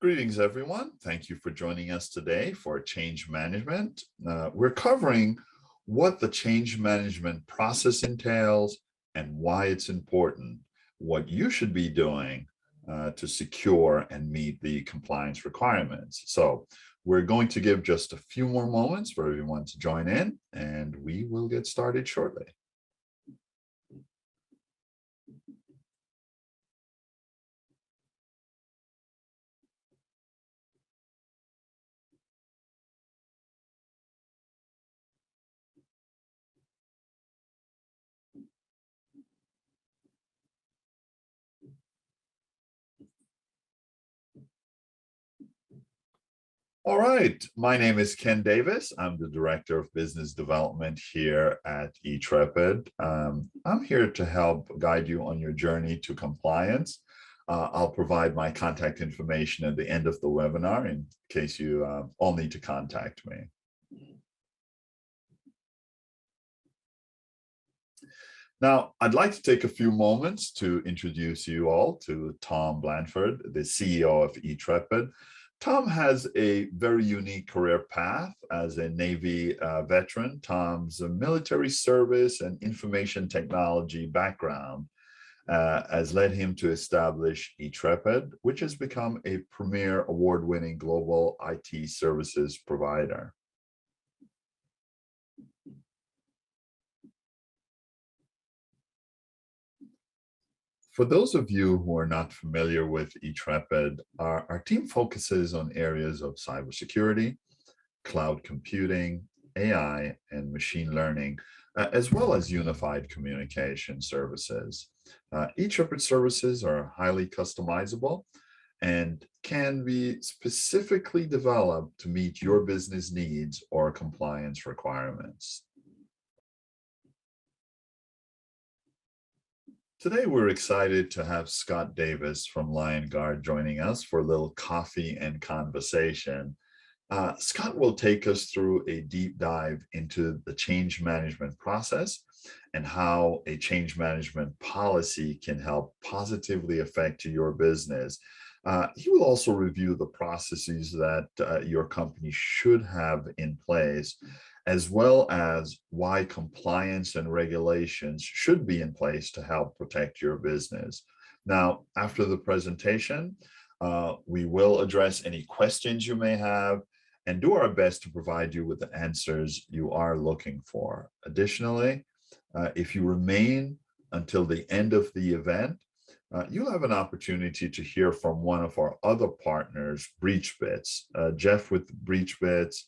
Greetings, everyone. Thank you for joining us today for change management. We're covering what the change management process entails and why it's important, what you should be doing to secure and meet the compliance requirements. So we're going to give just a few more moments for everyone to join in, and we will get started shortly. All right, my name is Ken Davis. I'm the Director of Business Development here at eTrepid. I'm here to help guide you on your journey to compliance. I'll provide my contact information at the end of the webinar in case you all need to contact me. Now, I'd like to take a few moments to introduce you all to Tom Blanford, the CEO of eTrepid. Tom has a very unique career path as a Navy veteran. Tom's military service and information technology background has led him to establish eTrepid, which has become a premier award-winning global IT services provider. For those of you who are not familiar with eTrepid, our team focuses on areas of cybersecurity, cloud computing, AI, and machine learning, as well as unified communication services. eTrepid services are highly customizable and can be specifically developed to meet your business needs or compliance requirements. Today, we're excited to have Scott Davis from Lion Guard joining us for a little coffee and conversation. Scott will take us through a deep dive into the change management process and how a change management policy can help positively affect your business. He will also review the processes that your company should have in place, as well as why compliance and regulations should be in place to help protect your business. Now, after the presentation, we will address any questions you may have and do our best to provide you with the answers you are looking for. Additionally, if you remain until the end of the event, you'll have an opportunity to hear from one of our other partners, BreachBits. Jeff with BreachBits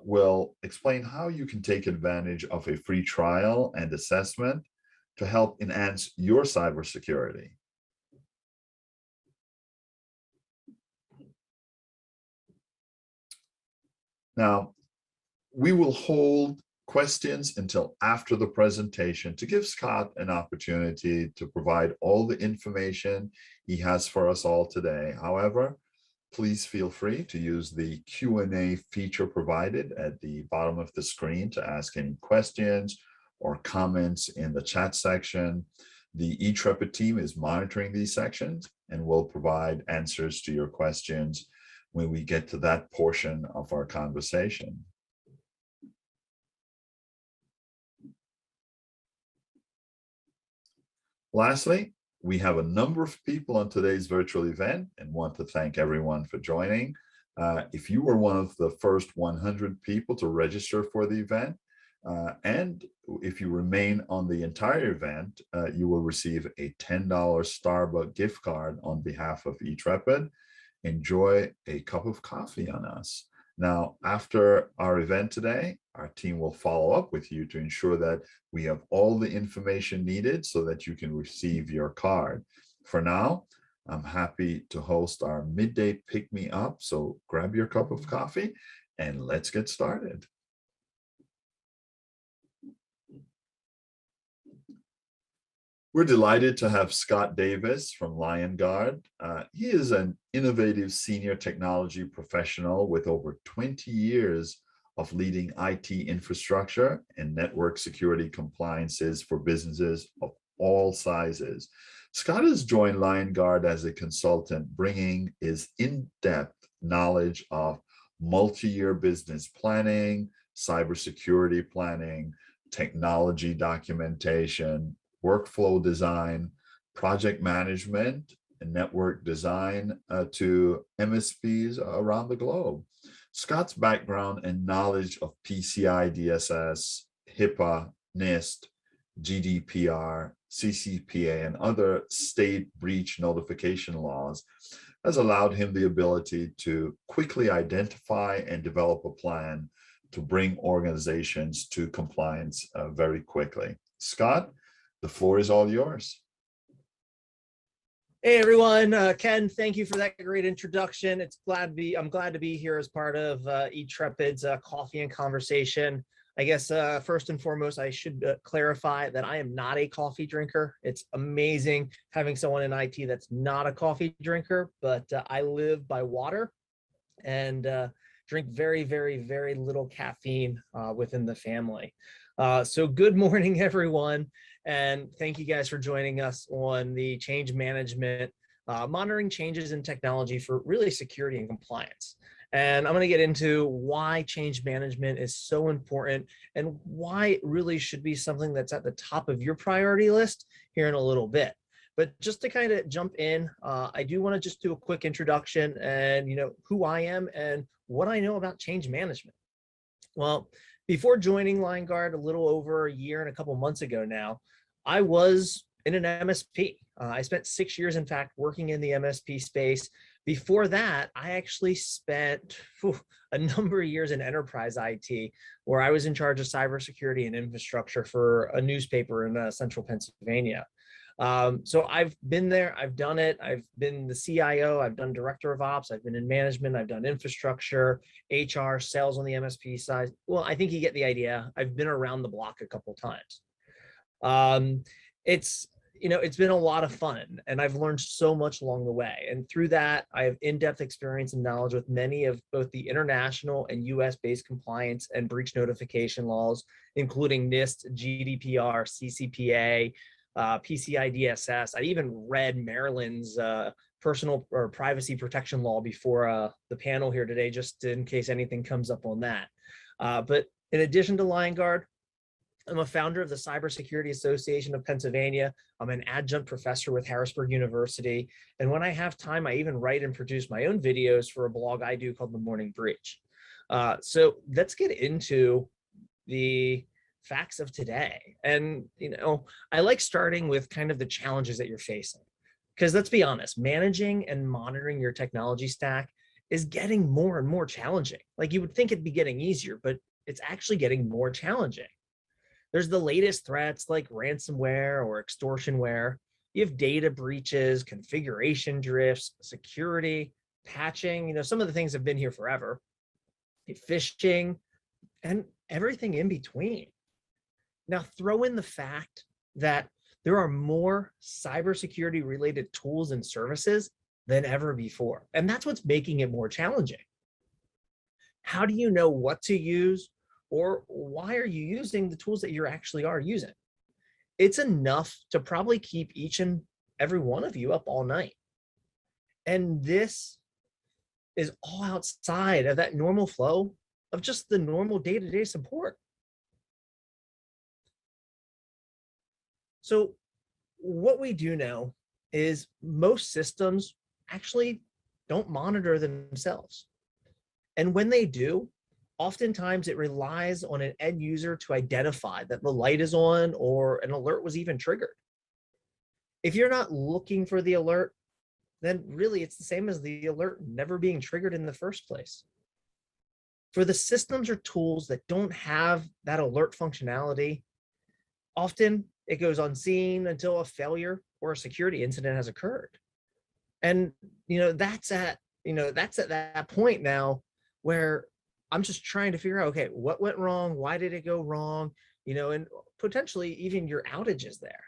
will explain how you can take advantage of a free trial and assessment to help enhance your cybersecurity. Now, we will hold questions until after the presentation to give Scott an opportunity to provide all the information he has for us all today. However, please feel free to use the Q&A feature provided at the bottom of the screen to ask any questions or comments in the chat section. The eTrepid team is monitoring these sections and will provide answers to your questions when we get to that portion of our conversation. Lastly, we have a number of people on today's virtual event and want to thank everyone for joining. If you were one of the first 100 people to register for the event, and if you remain on the entire event, you will receive a $10 Starbucks gift card on behalf of eTrepid. Enjoy a cup of coffee on us. Now, after our event today, our team will follow up with you to ensure that we have all the information needed so that you can receive your card. For now, I'm happy to host our midday pick-me-up, so grab your cup of coffee and let's get started. We're delighted to have Scott Davis from Lion Guard. He is an innovative senior technology professional with over 20 years of leading IT infrastructure and network security compliances for businesses of all sizes. Scott has joined LionGuard as a consultant, bringing his in-depth knowledge of multi-year business planning, cybersecurity planning, technology documentation, workflow design, project management, and network design to MSPs around the globe. Scott's background and knowledge of PCI DSS, HIPAA, NIST, GDPR, CCPA, and other state breach notification laws has allowed him the ability to quickly identify and develop a plan to bring organizations to compliance very quickly. Scott, the floor is all yours. Hey everyone, Ken, thank you for that great introduction. I'm glad to be here as part of eTrepid's Coffee and Conversation. I guess first and foremost, I should clarify that I am not a coffee drinker. It's amazing having someone in IT that's not a coffee drinker, but I live by water and drink very, very, very little caffeine within the family. So good morning, everyone. And thank you guys for joining us on the change management, monitoring changes in technology for really security and compliance. And I'm going to get into why change management is so important and why it really should be something that's at the top of your priority list here in a little bit. But just to kind of jump in, I do want to just do a quick introduction and, who I am and what I know about change management. Well, before joining LionGuard a little over a year and a couple months ago now, I was in an MSP. I spent 6 years, in fact, working in the MSP space. Before that, I actually spent a number of years in enterprise IT, where I was in charge of cybersecurity and infrastructure for a newspaper in central Pennsylvania. So I've been there, I've done it. I've been the CIO, I've done director of ops, I've been in management, I've done infrastructure, HR, sales on the MSP side. Well, I think you get the idea. I've been around the block a couple of times. It's been a lot of fun and I've learned so much along the way. And through that, I have in-depth experience and knowledge with many of both the international and US-based compliance and breach notification laws, including NIST, GDPR, CCPA, PCI DSS. I even read Maryland's personal or privacy protection law before the panel here today, just in case anything comes up on that. But in addition to LionGuard, I'm a founder of the Cybersecurity Association of Pennsylvania. I'm an adjunct professor with Harrisburg University. And when I have time, I even write and produce my own videos for a blog I do called The Morning Breach. So let's get into the facts of today. And, I like starting with kind of the challenges that you're facing. Because let's be honest, managing and monitoring your technology stack is getting more and more challenging. Like you would think it'd be getting easier, but it's actually getting more challenging. There's the latest threats like ransomware or extortionware. You have data breaches, configuration drifts, security, patching. Some of the things have been here forever. Phishing, and everything in between. Now, throw in the fact that there are more cybersecurity related tools and services than ever before. And that's what's making it more challenging. How do you know what to use? Or why are you using the tools that you actually are using? It's enough to probably keep each and every one of you up all night. And this is all outside of that normal flow of just the normal day-to-day support. So what we do know is most systems actually don't monitor themselves. And when they do, oftentimes it relies on an end user to identify that the light is on or an alert was even triggered. If you're not looking for the alert, then really it's the same as the alert never being triggered in the first place. For the systems or tools that don't have that alert functionality, often it goes unseen until a failure or a security incident has occurred. And that's at that point now where I'm just trying to figure out, okay, what went wrong? Why did it go wrong? And potentially even your outage is there.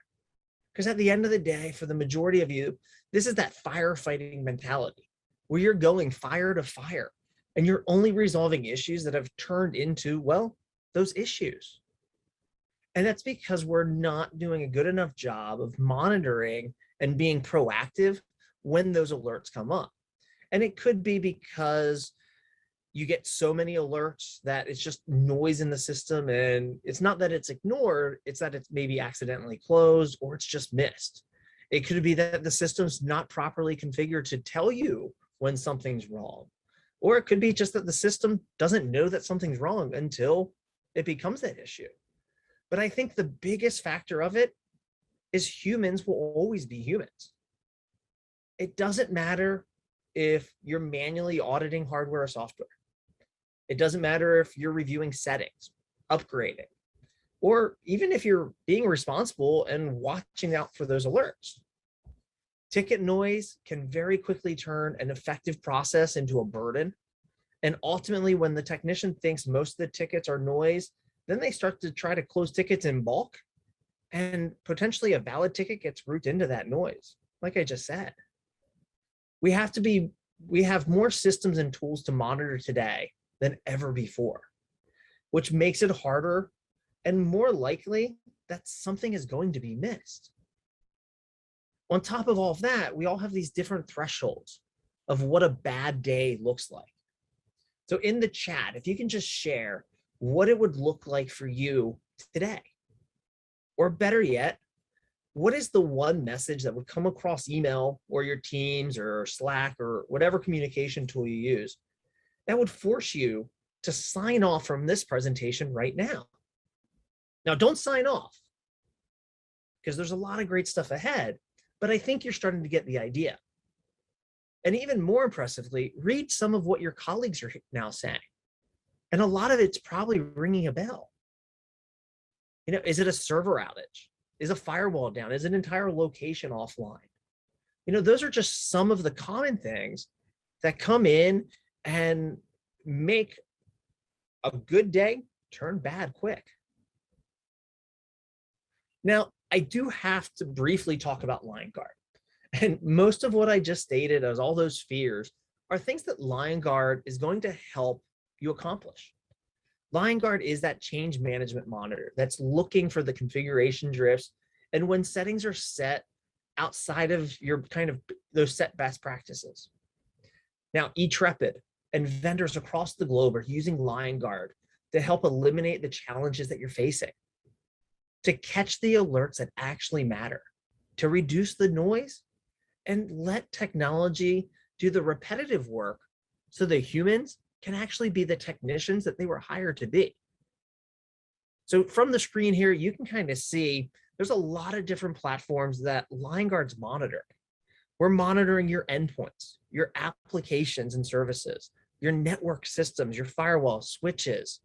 Because at the end of the day, for the majority of you, this is that firefighting mentality where you're going fire to fire and you're only resolving issues that have turned into, well, those issues. And that's because we're not doing a good enough job of monitoring and being proactive when those alerts come up. And it could be because you get so many alerts that it's just noise in the system, and it's not that it's ignored, it's that it's maybe accidentally closed or it's just missed. It could be that the system's not properly configured to tell you when something's wrong. Or it could be just that the system doesn't know that something's wrong until it becomes that issue. But I think the biggest factor of it is humans will always be humans. It doesn't matter if you're manually auditing hardware or software. It doesn't matter if you're reviewing settings, upgrading, or even if you're being responsible and watching out for those alerts. Ticket noise can very quickly turn an effective process into a burden. And ultimately, when the technician thinks most of the tickets are noise, then they start to try to close tickets in bulk, and potentially a valid ticket gets grouped into that noise. Like I just said, we have more systems and tools to monitor today than ever before, which makes it harder and more likely that something is going to be missed. On top of all of that, we all have these different thresholds of what a bad day looks like. So in the chat, if you can just share what it would look like for you today, or better yet, what is the one message that would come across email or your Teams or Slack or whatever communication tool you use that would force you to sign off from this presentation right now? Now, don't sign off because there's a lot of great stuff ahead, but I think you're starting to get the idea. And even more impressively, read some of what your colleagues are now saying. And a lot of it's probably ringing a bell. You know, is it a server outage? Is a firewall down? Is an entire location offline? You know, those are just some of the common things that come in and make a good day turn bad quick. Now, I do have to briefly talk about LionGuard. And most of what I just stated as all those fears are things that LionGuard is going to help you accomplish. LionGuard is that change management monitor that's looking for the configuration drifts and when settings are set outside of your kind of those set best practices. Now, eTrepid and vendors across the globe are using LionGuard to help eliminate the challenges that you're facing, to catch the alerts that actually matter, to reduce the noise, and let technology do the repetitive work so the humans can actually be the technicians that they were hired to be. So from the screen here, you can kind of see there's a lot of different platforms that LionGuard's monitoring. We're monitoring your endpoints, your applications and services, your network systems, your firewall switches,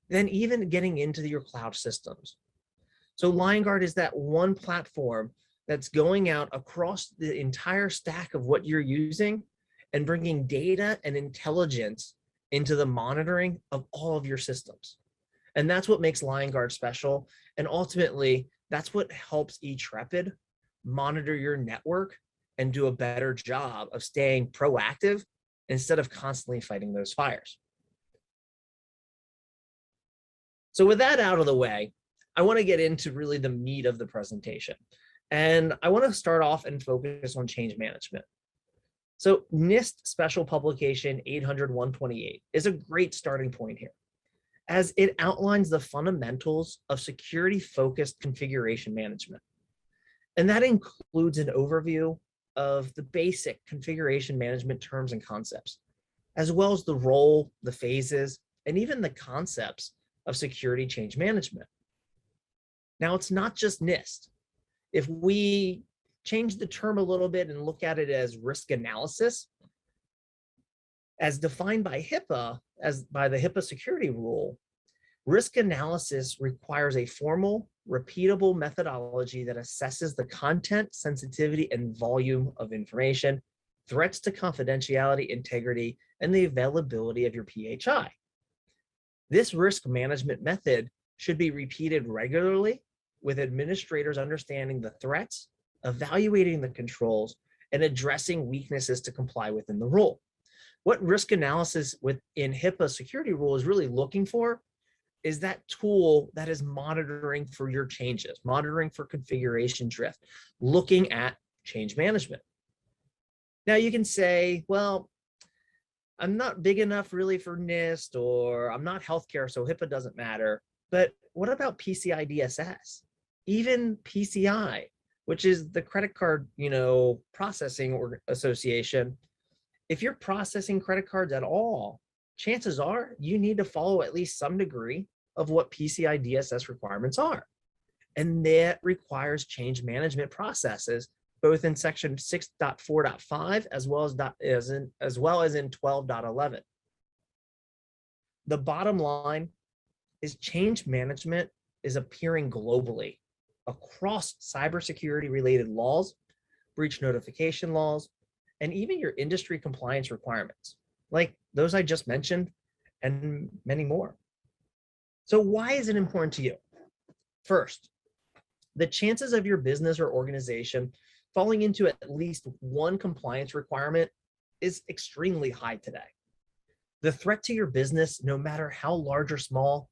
then even getting into your cloud systems. So LionGuard is that one platform that's going out across the entire stack of what you're using and bringing data and intelligence into the monitoring of all of your systems. And that's what makes LionGuard special. And ultimately, that's what helps eTrepid monitor your network and do a better job of staying proactive instead of constantly fighting those fires. So with that out of the way, I want to get into really the meat of the presentation. And I want to start off and focus on change management. So NIST Special Publication 800-128 is a great starting point here, as it outlines the fundamentals of security-focused configuration management. And that includes an overview of the basic configuration management terms and concepts, as well as the role, the phases, and even the concepts of security change management. Now, it's not just NIST. If we change the term a little bit and look at it as risk analysis, as defined by HIPAA, as by the HIPAA security rule, risk analysis requires a formal, repeatable methodology that assesses the content, sensitivity, and volume of information, threats to confidentiality, integrity, and the availability of your PHI. This risk management method should be repeated regularly, with administrators understanding the threats, evaluating the controls, and addressing weaknesses to comply within the rule. What risk analysis within HIPAA security rule is really looking for is that tool that is monitoring for your changes, monitoring for configuration drift, looking at change management. Now you can say, well, I'm not big enough really for NIST, or I'm not healthcare, so HIPAA doesn't matter. But what about PCI DSS? Even PCI, which is the credit card, processing or association. If you're processing credit cards at all, chances are you need to follow at least some degree of what PCI DSS requirements are. And that requires change management processes, both in section 6.4.5 as well as in 12.11. The bottom line is change management is appearing globally across cybersecurity related laws, breach notification laws, and even your industry compliance requirements, like those I just mentioned, and many more. So why is it important to you? First, the chances of your business or organization falling into at least one compliance requirement is extremely high today. The threat to your business, no matter how large or small,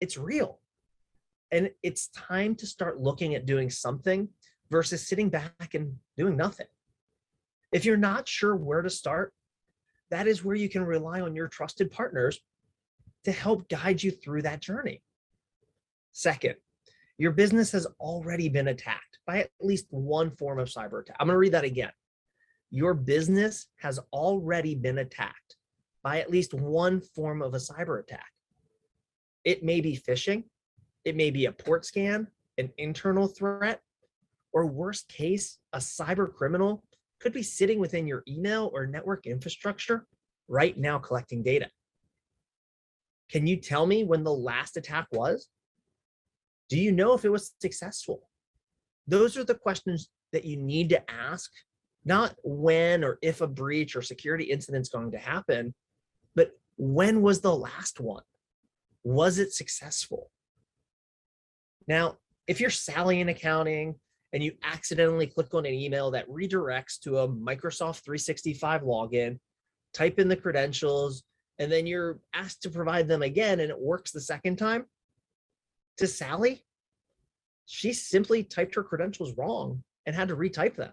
it's real. And it's time to start looking at doing something versus sitting back and doing nothing. If you're not sure where to start, that is where you can rely on your trusted partners to help guide you through that journey. Second, your business has already been attacked by at least one form of cyber attack. I'm going to read that again. Your business has already been attacked by at least one form of a cyber attack. It may be phishing, it may be a port scan, an internal threat, or worst case, a cyber criminal could be sitting within your email or network infrastructure right now collecting data. Can you tell me when the last attack was? Do you know if it was successful? Those are the questions that you need to ask, not when or if a breach or security incident is going to happen, but when was the last one? Was it successful? Now, if you're Sally in accounting and you accidentally click on an email that redirects to a Microsoft 365 login, type in the credentials, and then you're asked to provide them again and it works the second time, to Sally, she simply typed her credentials wrong and had to retype them.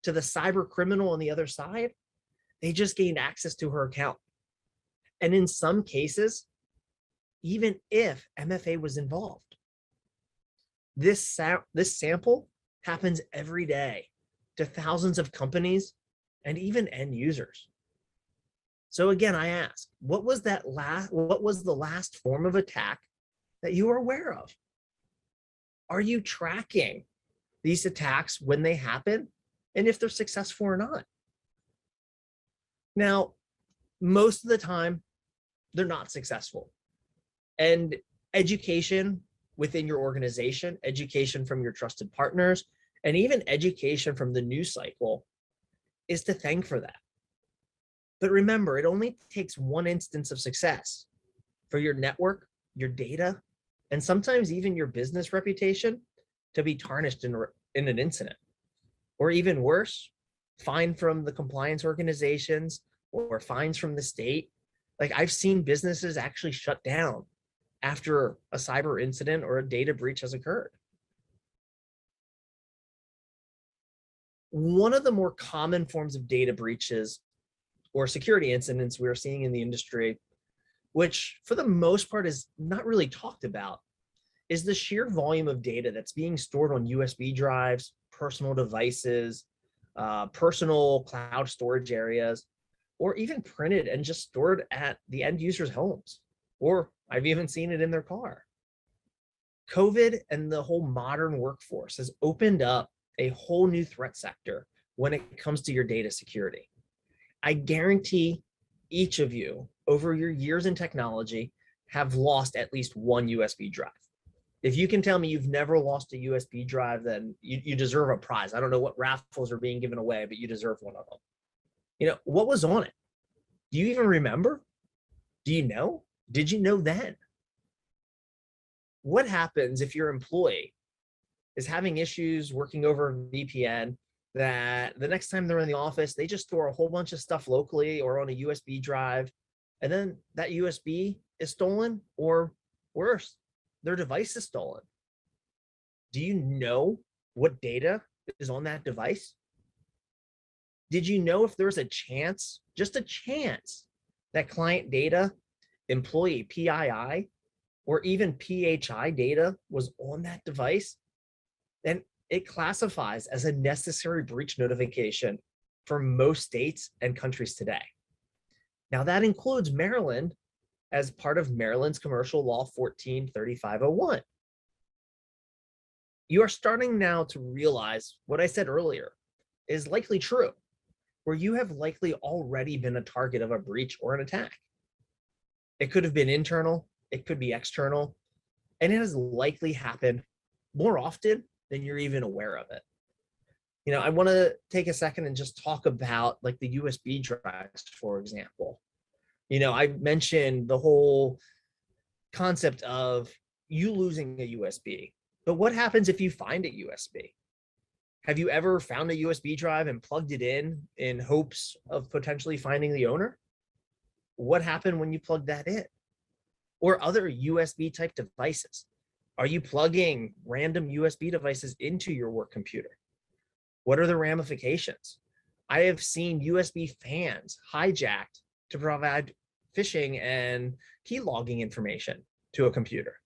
To the cyber criminal on the other side, they just gained access to her account. And in some cases, even if MFA was involved, this sample happens every day to thousands of companies and even end users. So again, I ask, what was the last form of attack that you are aware of? Are you tracking these attacks when they happen and if they're successful or not? Now, most of the time, they're not successful. And education within your organization, education from your trusted partners, and even education from the news cycle is to thank for that. But remember, it only takes one instance of success for your network, your data, and sometimes even your business reputation to be tarnished in an incident. Or even worse, fine from the compliance organizations or fines from the state. Like I've seen businesses actually shut down after a cyber incident or a data breach has occurred. One of the more common forms of data breaches or security incidents we're seeing in the industry, which for the most part is not really talked about, is the sheer volume of data that's being stored on USB drives, personal devices, personal cloud storage areas, or even printed and just stored at the end user's homes, or I've even seen it in their car. COVID and the whole modern workforce has opened up a whole new threat sector when it comes to your data security. I guarantee each of you over your years in technology have lost at least one USB drive. If you can tell me you've never lost a USB drive, then you deserve a prize. I don't know what raffles are being given away, but you deserve one of them. What was on it? Do you even remember? Do you know? Did you know then? What happens if your employee is having issues working over VPN, that the next time they're in the office, they just store a whole bunch of stuff locally or on a USB drive, and then that USB is stolen, or worse, their device is stolen? Do you know what data is on that device? Did you know if there's a chance, just a chance, that client data, employee PII, or even PHI data was on that device? Then it classifies as a necessary breach notification for most states and countries today. Now that includes Maryland as part of Maryland's Commercial Law 143501. You are starting now to realize what I said earlier is likely true, where you have likely already been a target of a breach or an attack. It could have been internal, it could be external, and it has likely happened more often than you're even aware of it. I want to take a second and just talk about like the USB drives, for example. I mentioned the whole concept of you losing a USB, but what happens if you find a USB? Have you ever found a USB drive and plugged it in hopes of potentially finding the owner? What happened when you plugged that in? Or other USB type devices? Are you plugging random USB devices into your work computer? What are the ramifications? I have seen USB fans hijacked to provide phishing and key logging information to a computer.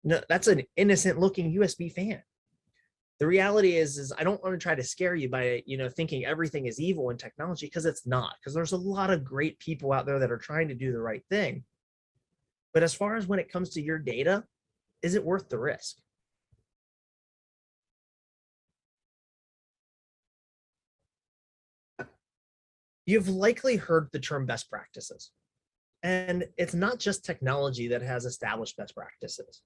No, that's an innocent looking USB fan. The reality is I don't want to try to scare you by, thinking everything is evil in technology, because it's not, because there's a lot of great people out there that are trying to do the right thing. But as far as when it comes to your data, is it worth the risk? You've likely heard the term best practices. And it's not just technology that has established best practices.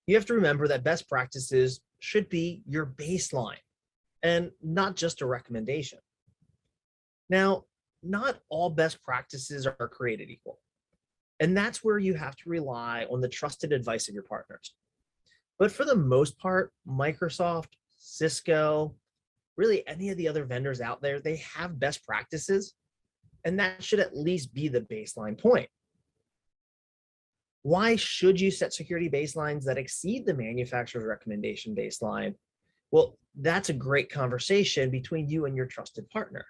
You have to remember that best practices should be your baseline and not just a recommendation. Now, not all best practices are created equal. And that's where you have to rely on the trusted advice of your partners. But for the most part, Microsoft, Cisco, really any of the other vendors out there, they have best practices, and that should at least be the baseline point. Why should you set security baselines that exceed the manufacturer's recommendation baseline? Well, that's a great conversation between you and your trusted partner,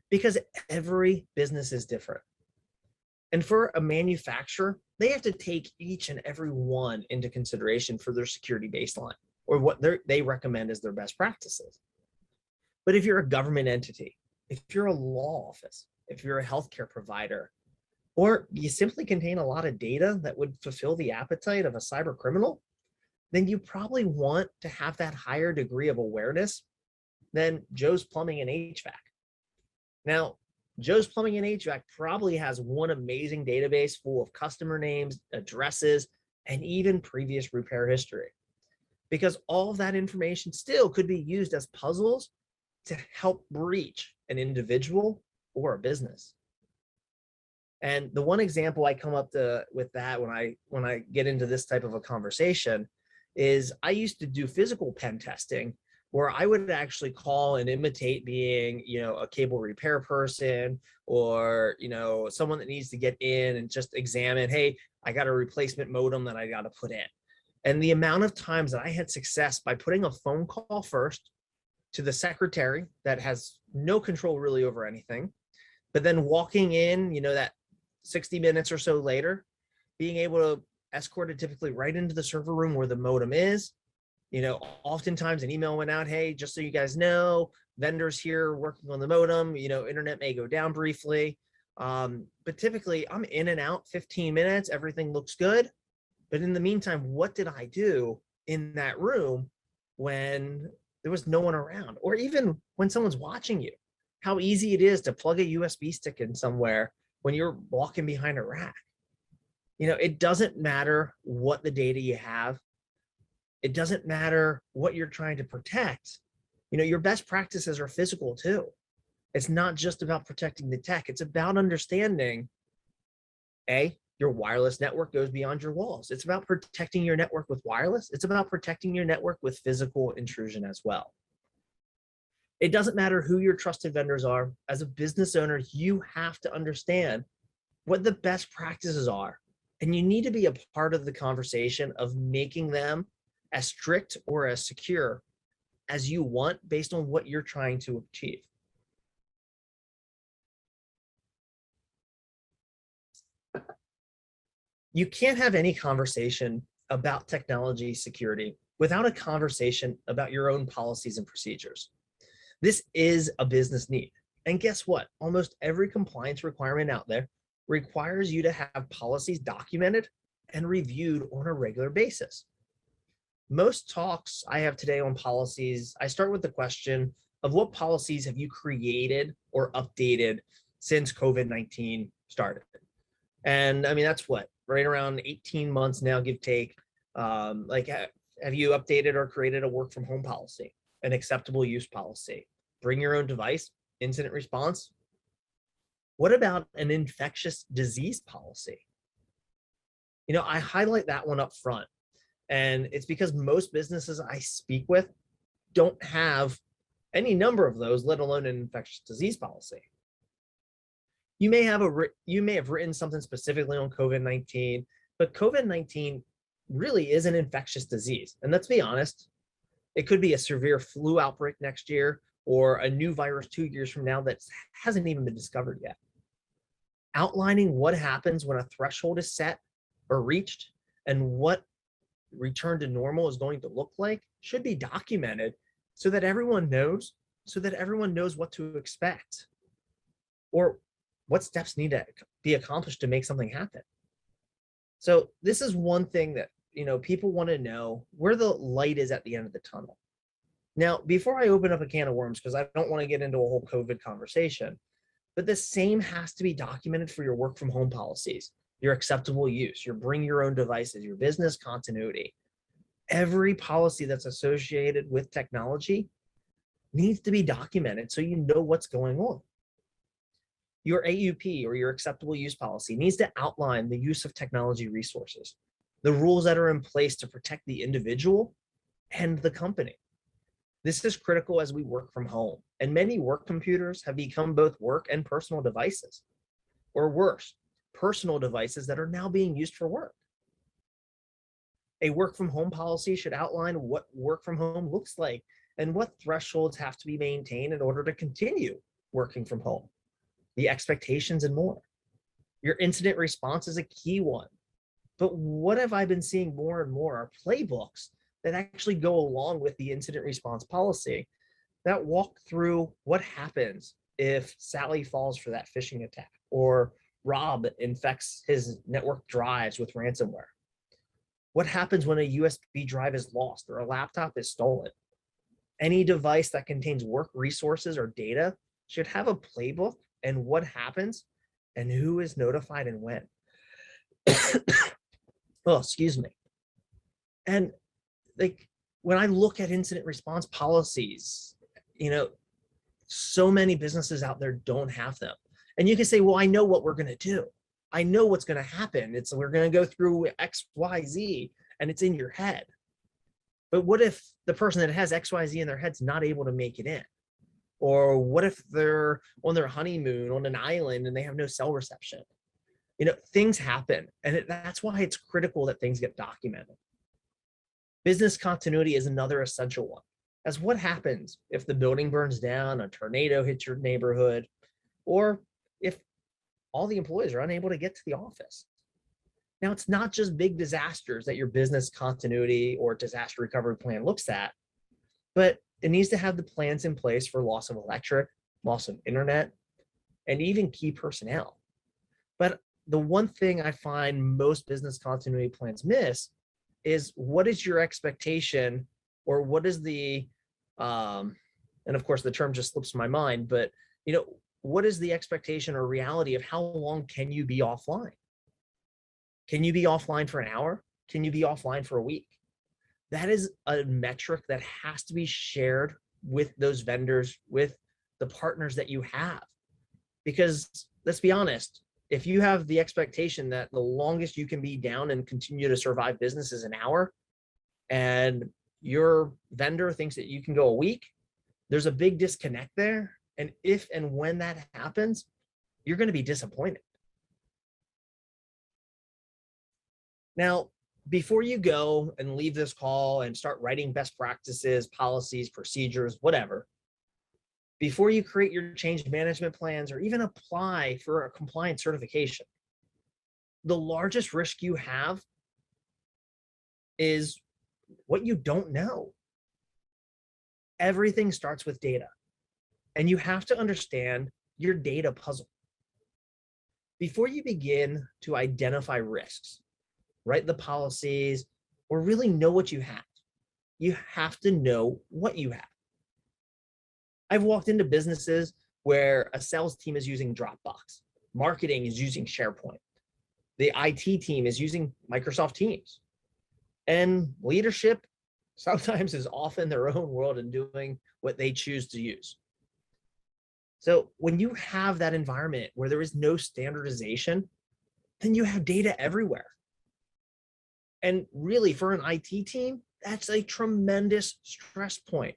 because every business is different. And for a manufacturer, they have to take each and every one into consideration for their security baseline, or what they recommend as their best practices. But if you're a government entity, if you're a law office, if you're a healthcare provider, or you simply contain a lot of data that would fulfill the appetite of a cyber criminal, then you probably want to have that higher degree of awareness than Joe's Plumbing and HVAC. Now, Joe's Plumbing and HVAC probably has one amazing database full of customer names, addresses, and even previous repair history, because all of that information still could be used as puzzles to help breach an individual or a business. And the one example I come up with that when I get into this type of a conversation is I used to do physical pen testing, where I would actually call and imitate being, a cable repair person, or, someone that needs to get in and just examine, hey, I got a replacement modem that I got to put in. And the amount of times that I had success by putting a phone call first to the secretary that has no control really over anything, but then walking in, that 60 minutes or so later, being able to escort it typically right into the server room where the modem is. Oftentimes an email went out, hey, just so you guys know, vendors here working on the modem, internet may go down briefly. But typically I'm in and out 15 minutes, everything looks good. But in the meantime, what did I do in that room when there was no one around? Or even when someone's watching you, how easy it is to plug a USB stick in somewhere when you're walking behind a rack. It doesn't matter what the data you have. It doesn't matter what you're trying to protect. Your best practices are physical too. It's not just about protecting the tech. It's about understanding, your wireless network goes beyond your walls. It's about protecting your network with wireless. It's about protecting your network with physical intrusion as well. It doesn't matter who your trusted vendors are. As a business owner, you have to understand what the best practices are. And you need to be a part of the conversation of making them as strict or as secure as you want based on what you're trying to achieve. You can't have any conversation about technology security without a conversation about your own policies and procedures. This is a business need. And guess what? Almost every compliance requirement out there requires you to have policies documented and reviewed on a regular basis. Most talks I have today on policies, I start with the question of what policies have you created or updated since COVID-19 started? And I mean, that's what, right around 18 months now, give take. Like, have you updated or created a work from home policy, an acceptable use policy, bring your own device, incident response? What about an infectious disease policy? You know, I highlight that one up front. And it's because most businesses I speak with don't have any number of those, let alone an infectious disease policy. You may have written something specifically on COVID-19, but COVID-19 really is an infectious disease. And let's be honest, it could be a severe flu outbreak next year or a new virus 2 years from now that hasn't even been discovered yet. Outlining what happens when a threshold is set or reached and what return to normal is going to look like should be documented so that everyone knows what to expect or what steps need to be accomplished to make something happen. So this is one thing that, you know, people want to know where the light is at the end of the tunnel. Now, before I open up a can of worms, because I don't want to get into a whole COVID conversation, but the same has to be documented for your work from home policies, your acceptable use, your bring your own devices, your business continuity. Every policy that's associated with technology needs to be documented so you know what's going on. Your AUP or your acceptable use policy needs to outline the use of technology resources, the rules that are in place to protect the individual and the company. This is critical as we work from home, and many work computers have become both work and personal devices, or worse, personal devices that are now being used for work. A work from home policy should outline what work from home looks like and what thresholds have to be maintained in order to continue working from home, the expectations and more. Your incident response is a key one. But what have I been seeing more and more are playbooks that actually go along with the incident response policy that walk through what happens if Sally falls for that phishing attack or Rob infects his network drives with ransomware. What happens when a USB drive is lost or a laptop is stolen? Any device that contains work resources or data should have a playbook and what happens and who is notified and when. Oh, excuse me. And like when I look at incident response policies, you know, so many businesses out there don't have them. And you can say, well, I know what we're going to do. I know what's going to happen. We're going to go through X, Y, Z, and it's in your head. But what if the person that has X, Y, Z in their head's not able to make it in? Or what if they're on their honeymoon on an island and they have no cell reception? You know, things happen, and that's why it's critical that things get documented. Business continuity is another essential one. As what happens if the building burns down, a tornado hits your neighborhood, or if all the employees are unable to get to the office? Now, it's not just big disasters that your business continuity or disaster recovery plan looks at, but it needs to have the plans in place for loss of electric, loss of internet, and even key personnel. But the one thing I find most business continuity plans miss is what is your expectation, or what is the, and of course the term just slips my mind, but you know, what is the expectation or reality of how long can you be offline? Can you be offline for an hour? Can you be offline for a week? That is a metric that has to be shared with those vendors, with the partners that you have. Because let's be honest, if you have the expectation that the longest you can be down and continue to survive business is an hour, and your vendor thinks that you can go a week, there's a big disconnect there. And if and when that happens, you're going to be disappointed. Now, before you go and leave this call and start writing best practices, policies, procedures, whatever, before you create your change management plans or even apply for a compliance certification, the largest risk you have is what you don't know. Everything starts with data, and you have to understand your data puzzle. Before you begin to identify risks, write the policies, or really know what you have to know what you have. I've walked into businesses where a sales team is using Dropbox, marketing is using SharePoint, the IT team is using Microsoft Teams, and leadership sometimes is off in their own world and doing what they choose to use. So when you have that environment where there is no standardization, then you have data everywhere. And really, for an IT team, that's a tremendous stress point.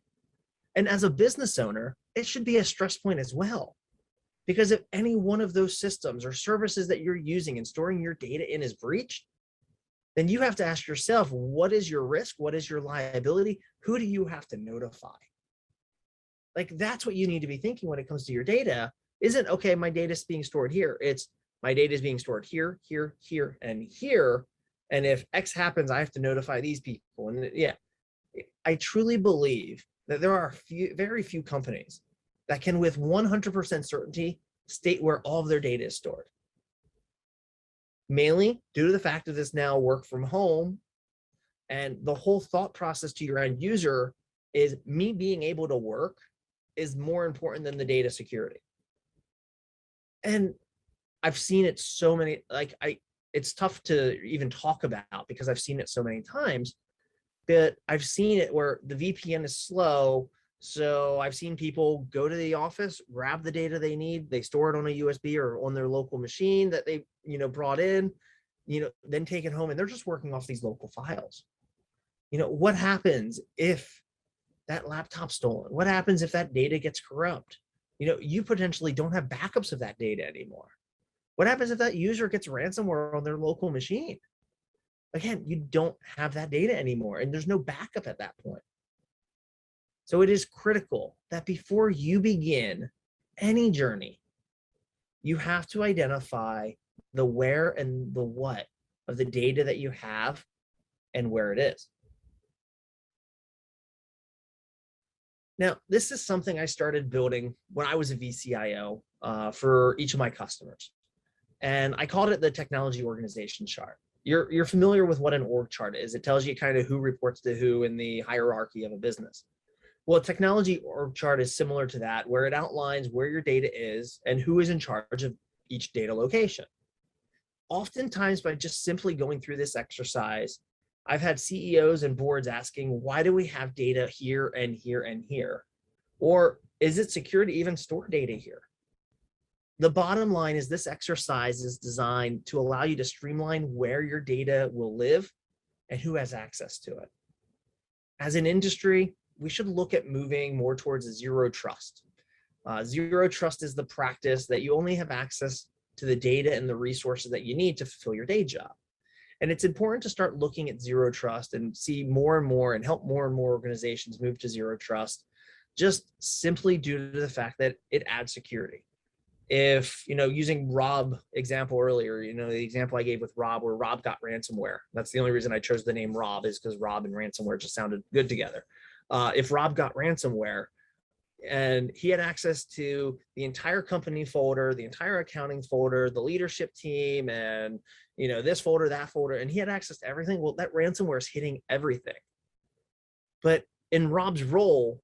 And as a business owner, it should be a stress point as well. Because if any one of those systems or services that you're using and storing your data in is breached, then you have to ask yourself, what is your risk? What is your liability? Who do you have to notify? Like, that's what you need to be thinking when it comes to your data. Isn't, okay, my data is being stored here. It's my data is being stored here, here, here, and here. And if X happens, I have to notify these people. And yeah, I truly believe that there are very few companies that can with 100% certainty state where all of their data is stored. Mainly due to the fact that this now work from home, and the whole thought process to your end user is me being able to work is more important than the data security. And I've seen it so many, it's tough to even talk about because I've seen it so many times, but I've seen it where the VPN is slow. So I've seen people go to the office, grab the data they need, they store it on a USB or on their local machine that they, brought in, then take it home, and they're just working off these local files. What happens if that laptop's stolen? What happens if that data gets corrupt? You potentially don't have backups of that data anymore. What happens if that user gets ransomware on their local machine? Again, you don't have that data anymore, and there's no backup at that point. So it is critical that before you begin any journey, you have to identify the where and the what of the data that you have and where it is. Now, this is something I started building when I was a VCIO for each of my customers. And I called it the technology organization chart. You're familiar with what an org chart is. It tells you kind of who reports to who in the hierarchy of a business. Well, a technology org chart is similar to that, where it outlines where your data is and who is in charge of each data location. Oftentimes, by just simply going through this exercise, I've had CEOs and boards asking, why do we have data here and here and here? Or is it secure to even store data here? The bottom line is this exercise is designed to allow you to streamline where your data will live and who has access to it. As an industry, we should look at moving more towards a zero trust. Zero trust is the practice that you only have access to the data and the resources that you need to fulfill your day job. And it's important to start looking at zero trust and see more and more and help more and more organizations move to zero trust, just simply due to the fact that it adds security. If, using Rob example earlier, the example I gave with Rob where Rob got ransomware, that's the only reason I chose the name Rob is because Rob and ransomware just sounded good together. If Rob got ransomware and he had access to the entire company folder, the entire accounting folder, the leadership team, and this folder, that folder, and he had access to everything, well, that ransomware is hitting everything. But in Rob's role,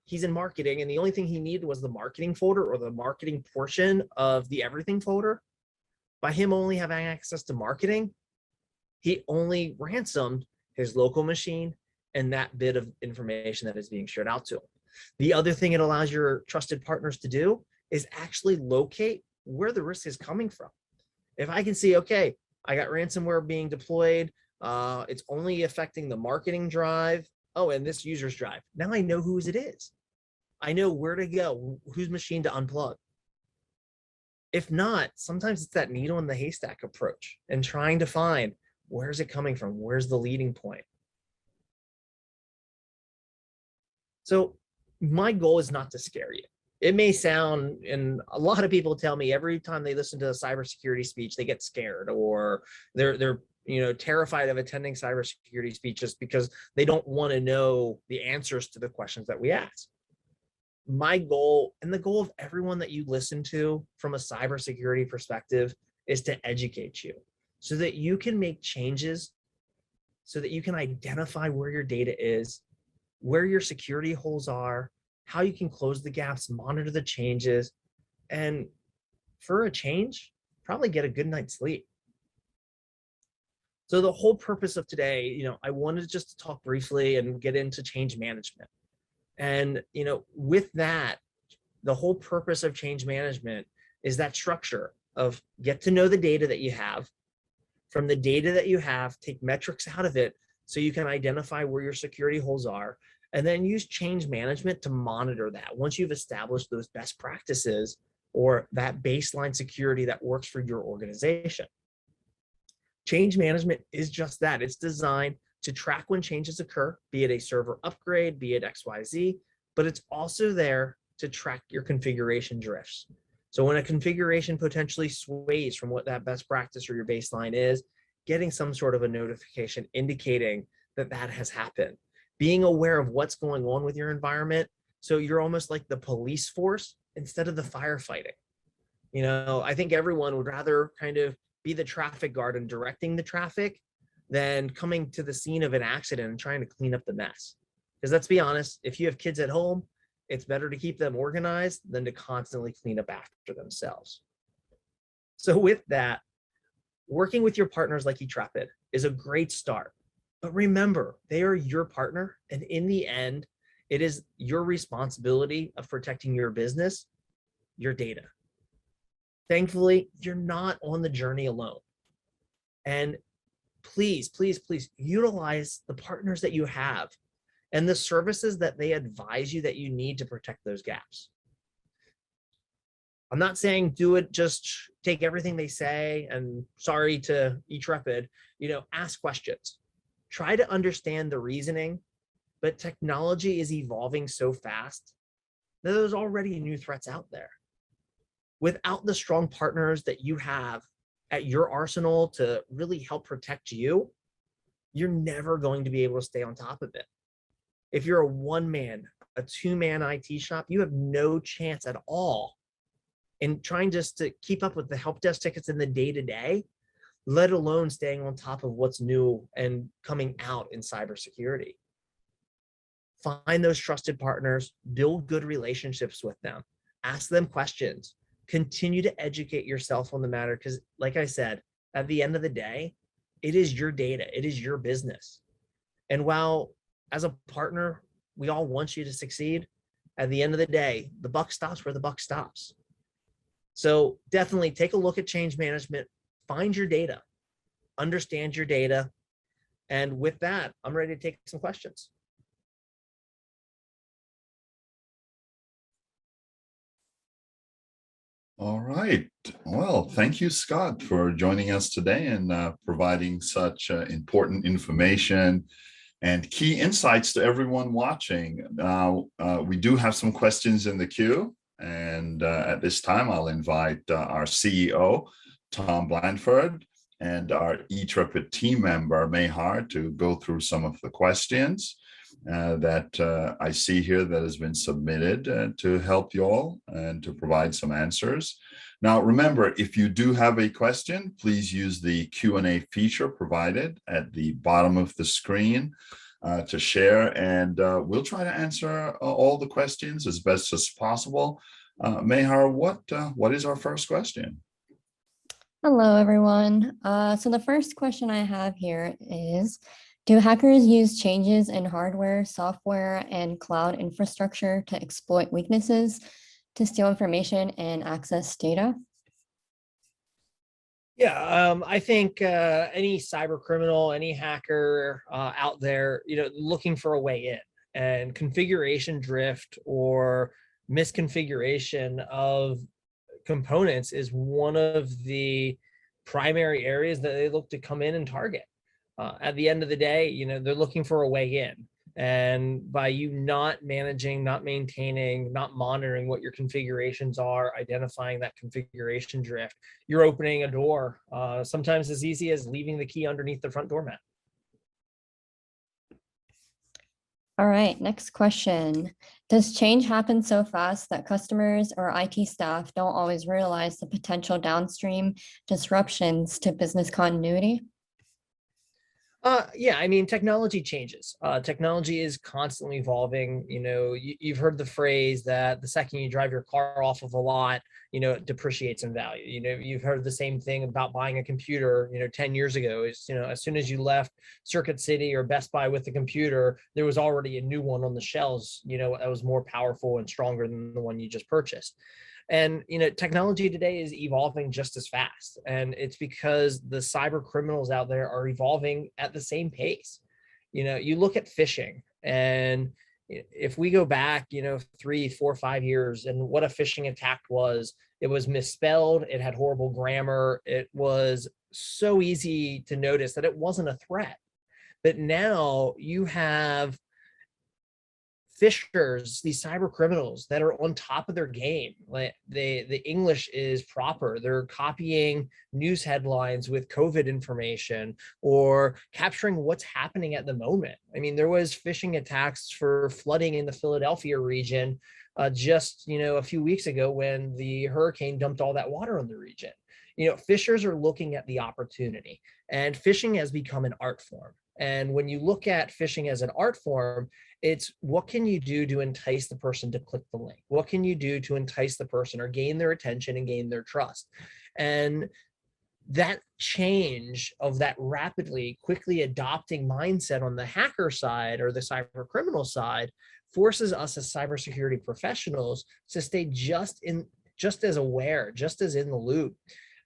he's in marketing, and the only thing he needed was the marketing folder or the marketing portion of the everything folder. By him only having access to marketing, he only ransomed his local machine and that bit of information that is being shared out to him. The other thing it allows your trusted partners to do is actually locate where the risk is coming from. If I can see, okay, I got ransomware being deployed, it's only affecting the marketing drive, oh, and this user's drive. Now I know whose it is. I know where to go, whose machine to unplug. If not, sometimes it's that needle in the haystack approach and trying to find Where's it coming from? Where's the leading point? So my goal is not to scare you. It may sound, and a lot of people tell me every time they listen to a cybersecurity speech, they get scared, or they're terrified of attending cybersecurity speech just because they don't want to know the answers to the questions that we ask. My goal, and the goal of everyone that you listen to from a cybersecurity perspective, is to educate you so that you can make changes, so that you can identify where your data is, where your security holes are, how you can close the gaps, monitor the changes, and for a change, probably get a good night's sleep. So the whole purpose of today, I wanted just to talk briefly and get into change management. And, with that, the whole purpose of change management is that structure of get to know the data that you have. From the data that you have, take metrics out of it so you can identify where your security holes are, and then use change management to monitor that. Once you've established those best practices or that baseline security that works for your organization. Change management is just that. It's designed to track when changes occur, be it a server upgrade, be it XYZ, but it's also there to track your configuration drifts. So when a configuration potentially sways from what that best practice or your baseline is, getting some sort of a notification indicating that that has happened. Being aware of what's going on with your environment. So you're almost like the police force instead of the firefighting. I think everyone would rather kind of be the traffic guard and directing the traffic than coming to the scene of an accident and trying to clean up the mess. Because let's be honest, if you have kids at home, it's better to keep them organized than to constantly clean up after themselves. So with that, working with your partners like eTrepid is a great start. But remember, they are your partner, and in the end, it is your responsibility of protecting your business, your data. Thankfully, you're not on the journey alone. And please, please, please utilize the partners that you have and the services that they advise you that you need to protect those gaps. I'm not saying do it, just take everything they say, and sorry to eTrepid, ask questions. Try to understand the reasoning, but technology is evolving so fast that there's already new threats out there. Without the strong partners that you have at your arsenal to really help protect you, you're never going to be able to stay on top of it. If you're a one-man, a two-man IT shop, you have no chance at all in trying just to keep up with the help desk tickets in the day-to-day, let alone staying on top of what's new and coming out in cybersecurity. Find those trusted partners, build good relationships with them, ask them questions, continue to educate yourself on the matter, because like I said, at the end of the day, it is your data, it is your business. And while as a partner, we all want you to succeed, at the end of the day, the buck stops where the buck stops. So definitely take a look at change management, find your data, understand your data. And with that, I'm ready to take some questions. All right. Well, thank you, Scott, for joining us today and providing such important information and key insights to everyone watching. We do have some questions in the queue. And at this time, I'll invite our CEO, Tom Blanford, and our eTrepid team member, Mehar, to go through some of the questions that I see here that has been submitted to help you all and to provide some answers. Now, remember, if you do have a question, please use the Q&A feature provided at the bottom of the screen to share, and we'll try to answer all the questions as best as possible. Mehar, what is our first question? Hello, everyone. So the first question I have here is, do hackers use changes in hardware, software, and cloud infrastructure to exploit weaknesses, to steal information and access data? Yeah, I think any cyber criminal, any hacker out there, looking for a way in, and configuration drift or misconfiguration of components is one of the primary areas that they look to come in and target. At the end of the day, they're looking for a way in. And by you not managing, not maintaining, not monitoring what your configurations are, identifying that configuration drift, you're opening a door, sometimes as easy as leaving the key underneath the front doormat. All right, next question. Does change happen so fast that customers or IT staff don't always realize the potential downstream disruptions to business continuity? Yeah, I mean, technology changes. Technology is constantly evolving. You've heard the phrase that the second you drive your car off of a lot, it depreciates in value. You've heard the same thing about buying a computer, 10 years ago. Is as soon as you left Circuit City or Best Buy with the computer, there was already a new one on the shelves, that was more powerful and stronger than the one you just purchased. And technology today is evolving just as fast, and it's because the cyber criminals out there are evolving at the same pace. You look at phishing, and if we go back 3, 4, 5 years, and what a phishing attack was, it was misspelled, it had horrible grammar, it was so easy to notice that it wasn't a threat. But now you have fishers, these cyber criminals that are on top of their game. Like the English is proper. They're copying news headlines with COVID information or capturing what's happening at the moment. I mean, there was phishing attacks for flooding in the Philadelphia region just a few weeks ago when the hurricane dumped all that water on the region. Fishers are looking at the opportunity, and phishing has become an art form. And when you look at phishing as an art form, it's what can you do to entice the person to click the link? What can you do to entice the person or gain their attention and gain their trust? And that change of that rapidly, quickly adopting mindset on the hacker side or the cyber criminal side forces us as cybersecurity professionals to stay just as aware, just as in the loop.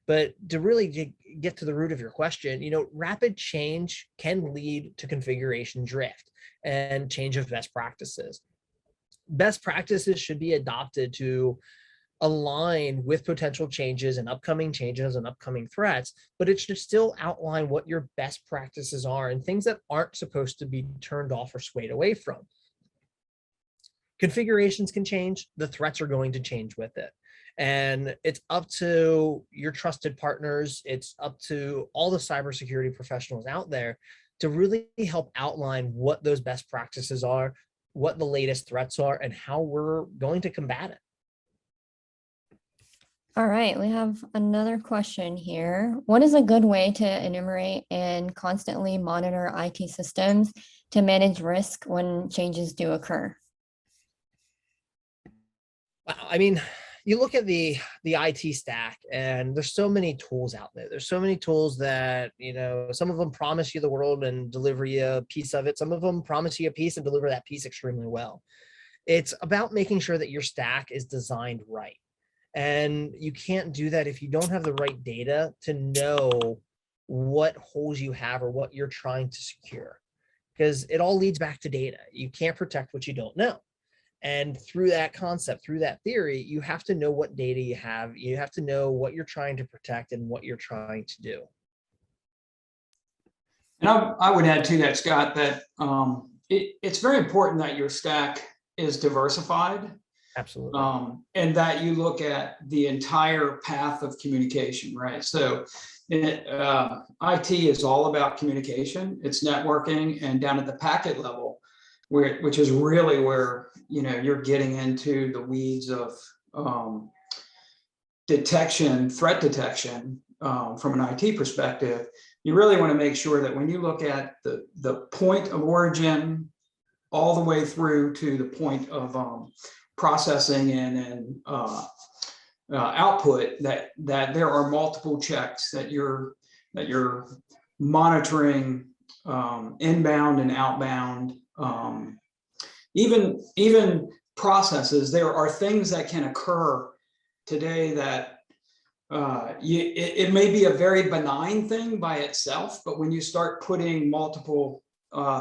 But to really get to the root of your question, rapid change can lead to configuration drift and change of best practices. Best practices should be adopted to align with potential changes and upcoming threats, but it should still outline what your best practices are and things that aren't supposed to be turned off or swayed away from. Configurations can change, the threats are going to change with it. And it's up to your trusted partners, it's up to all the cybersecurity professionals out there to really help outline what those best practices are, what the latest threats are, and how we're going to combat it. All right, we have another question here. What is a good way to enumerate and constantly monitor IT systems to manage risk when changes do occur? I mean, you look at the IT stack, and there's so many tools out there. There's so many tools that, some of them promise you the world and deliver you a piece of it. Some of them promise you a piece and deliver that piece extremely well. It's about making sure that your stack is designed right. And you can't do that if you don't have the right data to know what holes you have or what you're trying to secure, because it all leads back to data. You can't protect what you don't know. And through that concept, through that theory, you have to know what data you have. You have to know what you're trying to protect and what you're trying to do. And I would add to that, Scott, that it's very important that your stack is diversified. Absolutely. And that you look at the entire path of communication, right? So IT is all about communication, it's networking, and down at the packet level, which is really where you're getting into the weeds of threat detection from an IT perspective. You really want to make sure that when you look at the point of origin all the way through to the point of processing and output, that there are multiple checks that you're monitoring, inbound and outbound. Even processes, there are things that can occur today that it may be a very benign thing by itself, but when you start putting multiple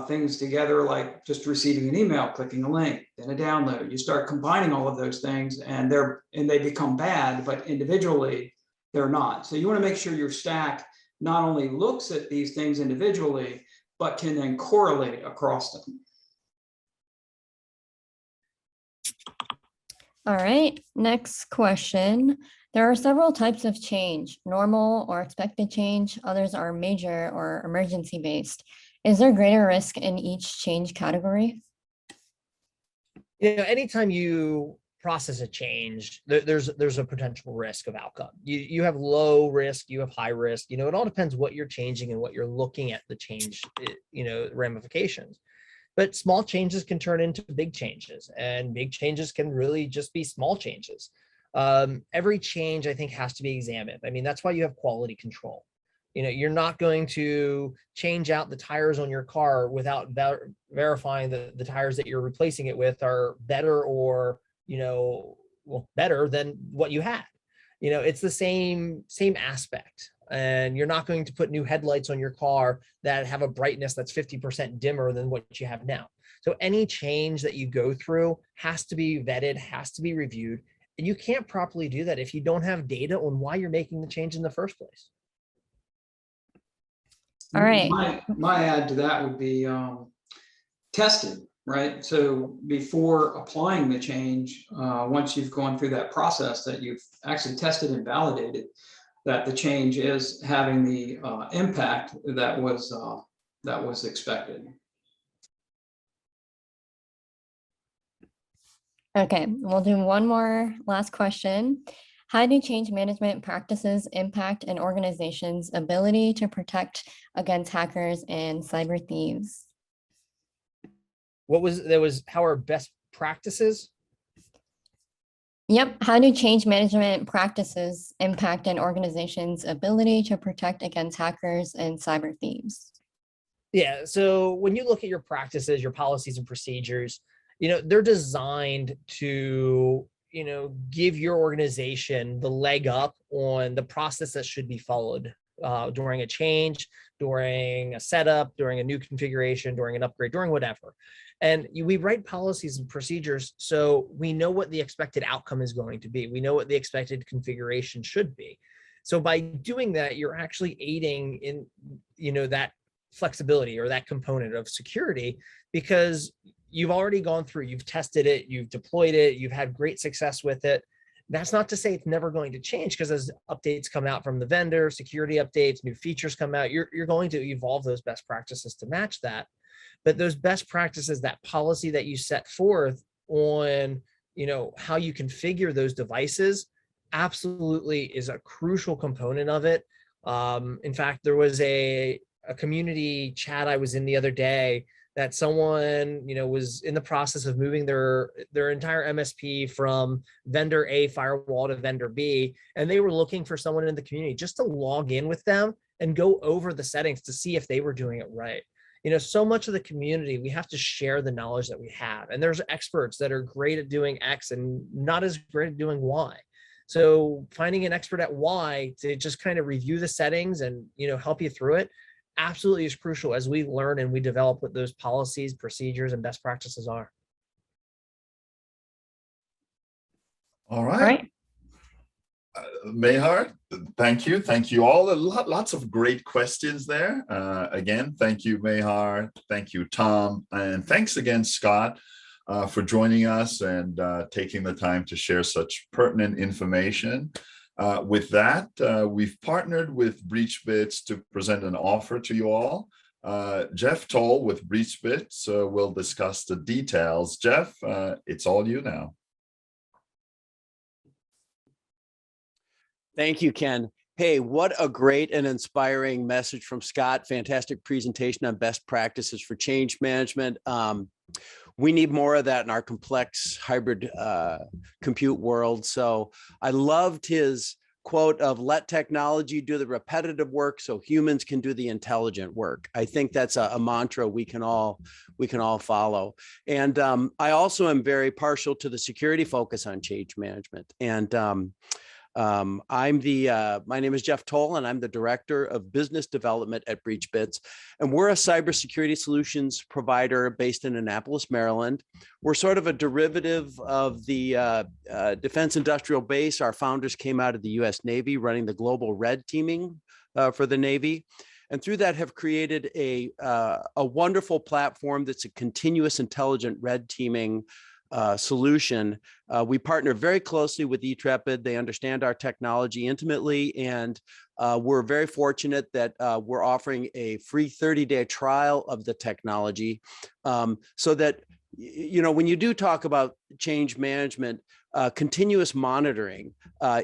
things together, like just receiving an email, clicking a link, then a download, you start combining all of those things, and they become bad, but individually they're not. So you want to make sure your stack not only looks at these things individually, but can then correlate across them. All right, next question. There are several types of change, normal or expected change. Others are major or emergency based. Is there greater risk in each change category? You know, anytime you process a change, there's a potential risk of outcome. You have low risk, you have high risk. You know, it all depends what you're changing and what you're looking at the change, you know, ramifications. But small changes can turn into big changes, and big changes can really just be small changes. Every change, I think, has to be examined. I mean, that's why you have quality control. You know, you're not going to change out the tires on your car without verifying that the tires that you're replacing it with are better or, you know, well, better than what you had. You know, it's the same aspect. And you're not going to put new headlights on your car that have a brightness that's 50% dimmer than what you have now. So any change that you go through has to be vetted, has to be reviewed. And you can't properly do that if you don't have data on why you're making the change in the first place. All right. My add to that would be tested, right? So before applying the change, once you've gone through that process, that you've actually tested and validated that the change is having the impact that was expected. Okay, we'll do one more last question. How do change management practices impact an organization's ability to protect against hackers and cyber thieves? How are best practices? Yep. How do change management practices impact an organization's ability to protect against hackers and cyber thieves? Yeah. So when you look at your practices, your policies and procedures, you know, they're designed to, you know, give your organization the leg up on the process that should be followed during a change, during a setup, during a new configuration, during an upgrade, during whatever. And we write policies and procedures so we know what the expected outcome is going to be. We know what the expected configuration should be. So by doing that, you're actually aiding in, you know, that flexibility or that component of security, because you've already gone through, you've tested it, you've deployed it, you've had great success with it. That's not to say it's never going to change, because as updates come out from the vendor, security updates, new features come out, you're going to evolve those best practices to match that. But those best practices, that policy that you set forth on, you know, how you configure those devices, absolutely is a crucial component of it. In fact, there was a community chat I was in the other day that someone, you know, was in the process of moving their entire MSP from vendor A firewall to vendor B, and they were looking for someone in the community just to log in with them and go over the settings to see if they were doing it right. You know, so much of the community, we have to share the knowledge that we have. And there's experts that are great at doing X and not as great at doing Y. So finding an expert at Y to just kind of review the settings and, you know, help you through it absolutely is crucial as we learn and we develop what those policies, procedures, and best practices are. All right. All right. Mehar, thank you. Thank you all. Lots of great questions there. Again, thank you, Mehar. Thank you, Tom. And thanks again, Scott, for joining us and taking the time to share such pertinent information. With that, we've partnered with BreachBits to present an offer to you all. Jeff Toll with BreachBits will discuss the details. Jeff, it's all you now. Thank you, Ken. Hey, what a great and inspiring message from Scott. Fantastic presentation on best practices for change management. We need more of that in our complex hybrid compute world. So I loved his quote of "let technology do the repetitive work so humans can do the intelligent work." I think that's a mantra we can all follow. And I also am very partial to the security focus on change management. And my name is Jeff Toll, and I'm the Director of Business Development at BreachBits. And we're a cybersecurity solutions provider based in Annapolis, Maryland. We're sort of a derivative of the Defense Industrial Base. Our founders came out of the US Navy running the global red teaming for the Navy. And through that have created a wonderful platform that's a continuous intelligent red teaming solution. We partner very closely with eTrepid. They understand our technology intimately, and we're very fortunate that we're offering a free 30-day trial of the technology, so that, you know, when you do talk about change management, continuous monitoring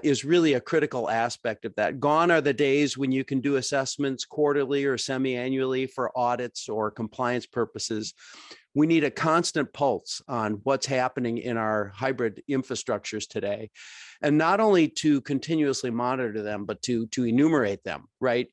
is really a critical aspect of that. Gone are the days when you can do assessments quarterly or semi-annually for audits or compliance purposes. We need a constant pulse on what's happening in our hybrid infrastructures today. And not only to continuously monitor them, but to enumerate them, right?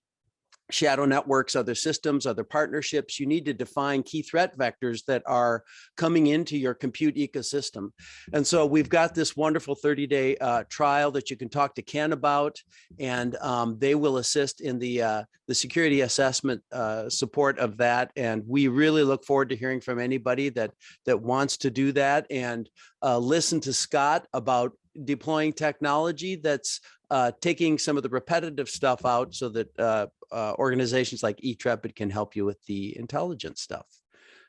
Shadow networks, other systems, other partnerships. You need to define key threat vectors that are coming into your compute ecosystem. And so we've got this wonderful 30-day trial that you can talk to Ken about, and they will assist in the security assessment support of that. And we really look forward to hearing from anybody that wants to do that, and listen to Scott about deploying technology that's taking some of the repetitive stuff out, so that organizations like eTrepid can help you with the intelligence stuff.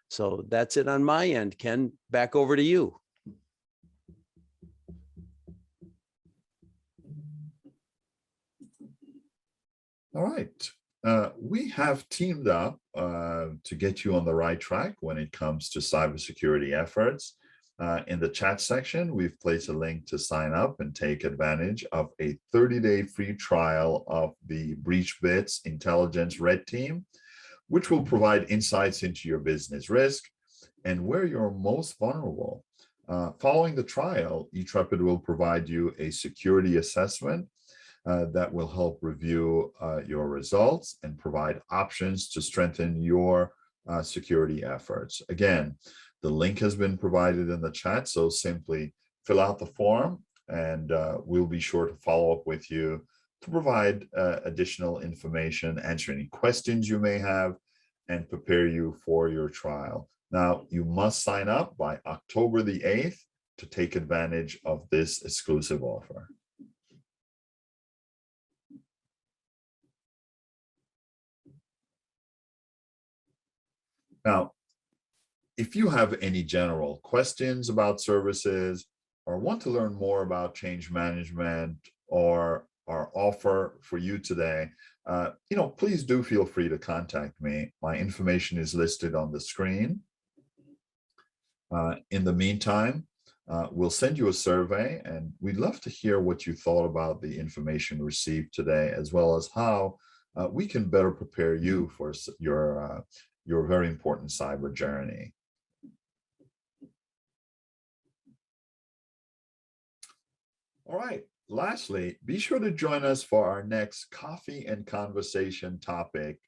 So that's it on my end. Ken, back over to you. All right. We have teamed up to get you on the right track when it comes to cybersecurity efforts. In the chat section, we've placed a link to sign up and take advantage of a 30-day free trial of the BreachBits Intelligence Red Team, which will provide insights into your business risk and where you're most vulnerable. Following the trial, eTrepid will provide you a security assessment that will help review your results and provide options to strengthen your security efforts. Again, the link has been provided in the chat, so simply fill out the form, and we'll be sure to follow up with you to provide additional information, answer any questions you may have, and prepare you for your trial. Now, you must sign up by October the 8th to take advantage of this exclusive offer. Now, if you have any general questions about services or want to learn more about change management or our offer for you today, please do feel free to contact me. My information is listed on the screen. In the meantime, we'll send you a survey, and we'd love to hear what you thought about the information received today, as well as how we can better prepare you for your very important cyber journey. All right. Lastly, be sure to join us for our next coffee and conversation topic,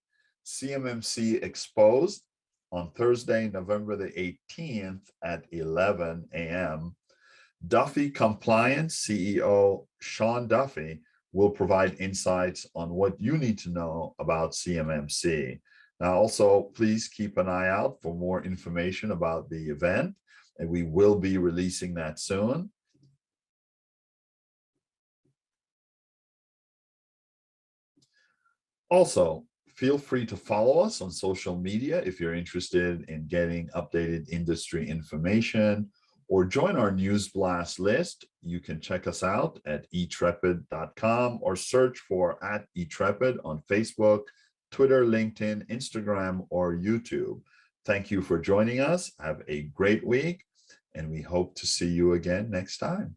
CMMC Exposed, on Thursday, November the 18th at 11 a.m. Duffy Compliance CEO Sean Duffy will provide insights on what you need to know about CMMC. Now, also, please keep an eye out for more information about the event, and we will be releasing that soon. Also, feel free to follow us on social media if you're interested in getting updated industry information, or join our news blast list. You can check us out at eTrepid.com or search for @eTrepid on Facebook, Twitter, LinkedIn, Instagram, or YouTube. Thank you for joining us. Have a great week, and we hope to see you again next time.